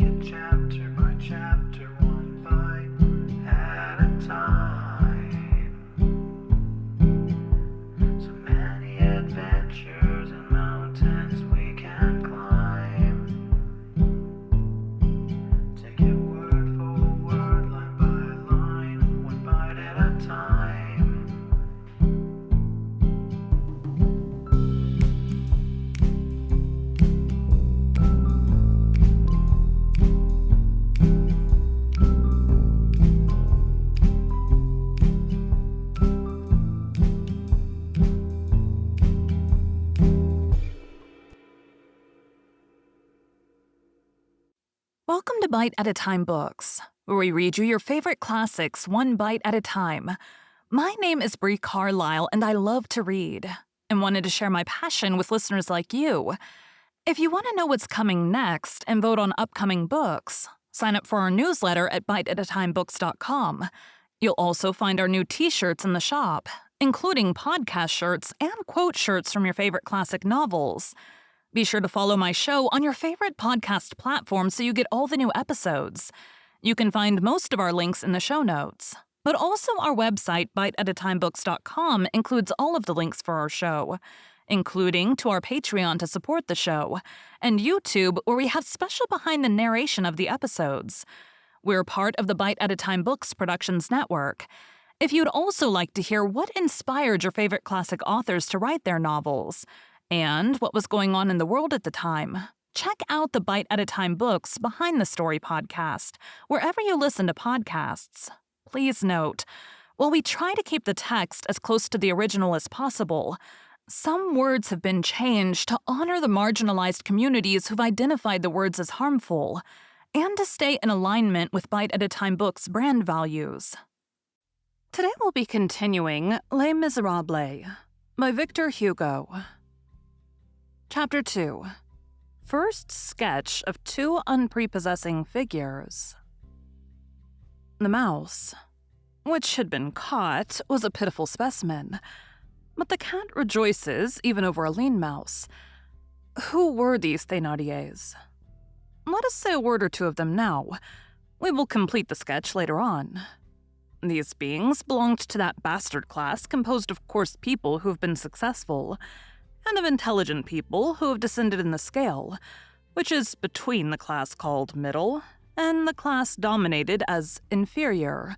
it chapter by chapter, one bite at a time. So many adventures and mountains we can climb. Take it word for word, line by line, one bite at a time. Welcome to Bite at a Time Books, where we read you your favorite classics one bite at a time. My name is Bree Carlile, and I love to read, and wanted to share my passion with listeners like you. If you want to know what's coming next and vote on upcoming books, sign up for our newsletter at biteatatimebooks.com. You'll also find our new t-shirts in the shop, including podcast shirts and quote shirts from your favorite classic novels. Be sure to follow my show on your favorite podcast platform so you get all the new episodes. You can find most of our links in the show notes, but also our website, biteatatimebooks.com, includes all of the links for our show, including to our Patreon to support the show, and YouTube, where we have special behind the narration of the episodes. We're part of the Bite at a Time Books Productions Network. If you'd also like to hear what inspired your favorite classic authors to write their novels, and what was going on in the world at the time, check out the Bite at a Time Books Behind the Story podcast, wherever you listen to podcasts. Please note, while we try to keep the text as close to the original as possible, some words have been changed to honor the marginalized communities who've identified the words as harmful, and to stay in alignment with Bite at a Time Books' brand values. Today we'll be continuing Les Miserables by Victor Hugo. Chapter 2. First sketch of two unprepossessing figures. The mouse, which had been caught, was a pitiful specimen, but the cat rejoices even over a lean mouse. Who were these Thénardiers? Let us say a word or two of them now. We will complete the sketch later on. These beings belonged to that bastard class composed of coarse people who have been successful, and of intelligent people who have descended in the scale, which is between the class called middle and the class dominated as inferior,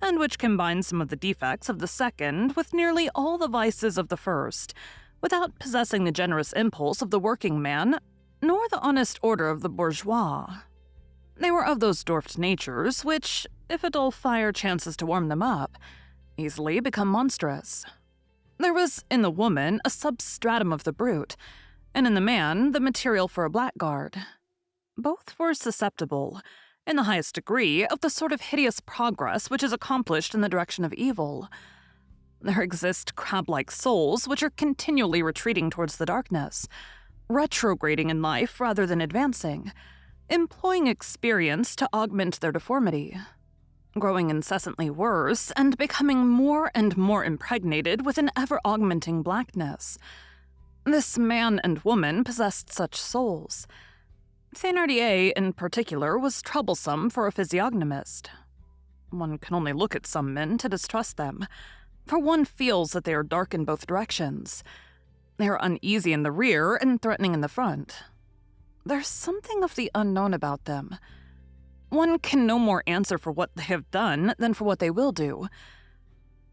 and which combines some of the defects of the second with nearly all the vices of the first, without possessing the generous impulse of the working man, nor the honest order of the bourgeois. They were of those dwarfed natures which, if a dull fire chances to warm them up, easily become monstrous. There was in the woman a substratum of the brute, and in the man the material for a blackguard. Both were susceptible, in the highest degree, of the sort of hideous progress which is accomplished in the direction of evil. There exist crab-like souls which are continually retreating towards the darkness, retrograding in life rather than advancing, employing experience to augment their deformity, growing incessantly worse and becoming more and more impregnated with an ever-augmenting blackness. This man and woman possessed such souls. Thénardier, in particular, was troublesome for a physiognomist. One can only look at some men to distrust them, for one feels that they are dark in both directions. They are uneasy in the rear and threatening in the front. There's something of the unknown about them. One can no more answer for what they have done than for what they will do.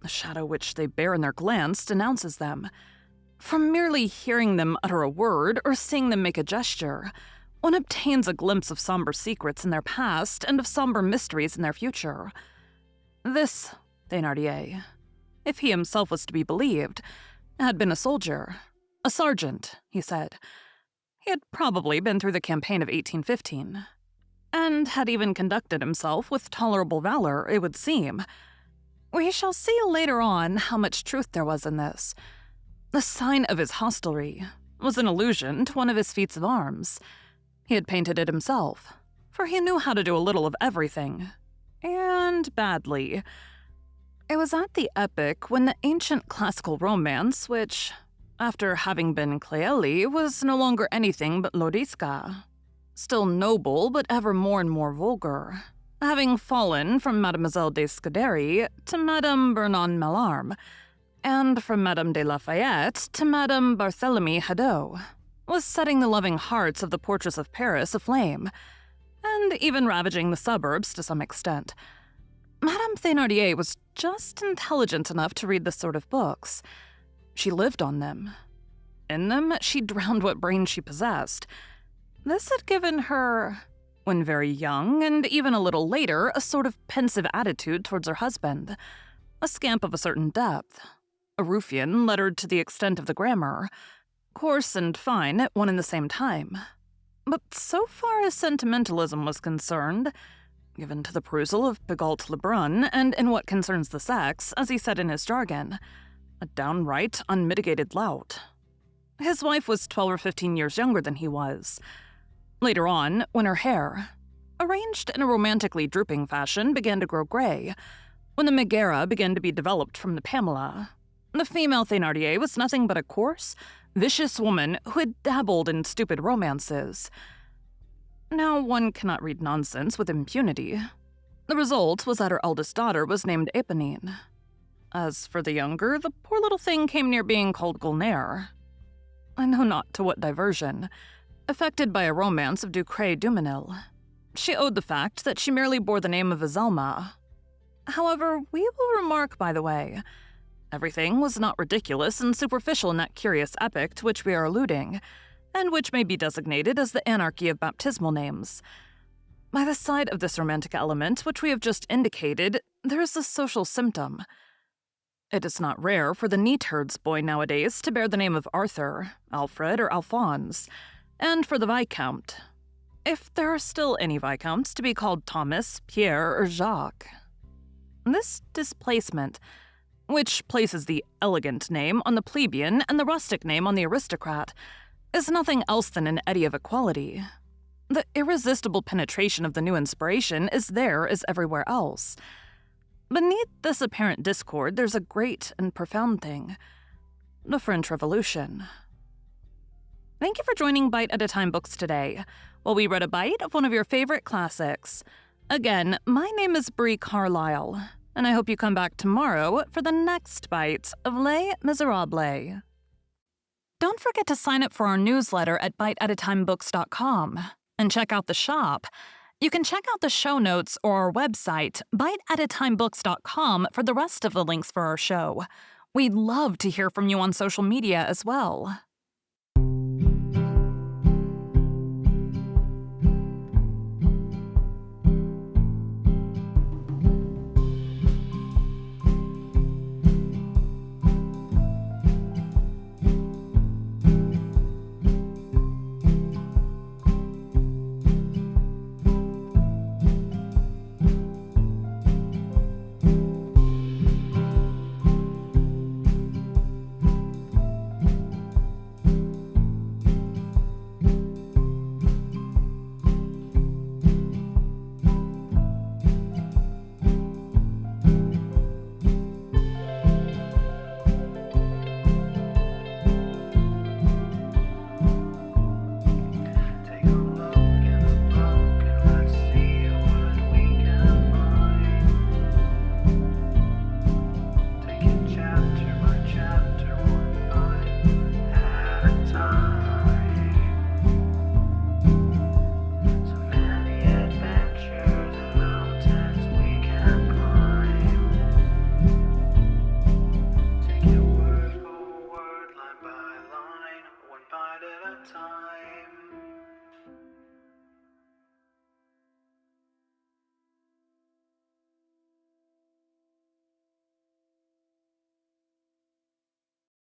The shadow which they bear in their glance denounces them. From merely hearing them utter a word or seeing them make a gesture, one obtains a glimpse of somber secrets in their past and of somber mysteries in their future. This Thénardier, if he himself was to be believed, had been a soldier, a sergeant, he said. He had probably been through the campaign of 1815. And had even conducted himself with tolerable valor, it would seem. We shall see later on how much truth there was in this. The sign of his hostelry was an allusion to one of his feats of arms. He had painted it himself, for he knew how to do a little of everything, and badly. It was at the epoch when the ancient classical romance, which, after having been Clélie, was no longer anything but Lodisca, still noble but ever more and more vulgar, having fallen from Mademoiselle de Scuderi to Madame Bernon Mallarme, and from Madame de Lafayette to Madame Barthélemy Hadot, was setting the loving hearts of the portress of Paris aflame, and even ravaging the suburbs to some extent. Madame Thénardier was just intelligent enough to read this sort of books. She lived on them. In them, she drowned what brains she possessed. This had given her, when very young, and even a little later, a sort of pensive attitude towards her husband, a scamp of a certain depth, a ruffian lettered to the extent of the grammar, coarse and fine at one and the same time. But so far as sentimentalism was concerned, given to the perusal of Pigault Lebrun, and in what concerns the sex, as he said in his jargon, a downright unmitigated lout. His wife was 12 or 15 years younger than he was. Later on, when her hair, arranged in a romantically drooping fashion, began to grow gray, when the Megara began to be developed from the Pamela, the female Thénardier was nothing but a coarse, vicious woman who had dabbled in stupid romances. Now, one cannot read nonsense with impunity. The result was that her eldest daughter was named Éponine. As for the younger, the poor little thing came near being called Gulnare. I know not to what diversion. Affected by a romance of Ducray Dumenil, she owed the fact that she merely bore the name of Azelma. However, we will remark, by the way, everything was not ridiculous and superficial in that curious epoch to which we are alluding, and which may be designated as the anarchy of baptismal names. By the side of this romantic element which we have just indicated, there is a social symptom. It is not rare for the neatherd's boy nowadays to bear the name of Arthur, Alfred, or Alphonse, and for the Viscount, if there are still any Viscounts, to be called Thomas, Pierre, or Jacques. This displacement, which places the elegant name on the plebeian and the rustic name on the aristocrat, is nothing else than an eddy of equality. The irresistible penetration of the new inspiration is there as everywhere else. Beneath this apparent discord, there's a great and profound thing: the French Revolution. Thank you for joining Bite at a Time Books today, while we read a bite of one of your favorite classics. Again, my name is Bree Carlile, and I hope you come back tomorrow for the next bite of Les Miserables. Don't forget to sign up for our newsletter at biteatatimebooks.com and check out the shop. You can check out the show notes or our website, biteatatimebooks.com, for the rest of the links for our show. We'd love to hear from you on social media as well.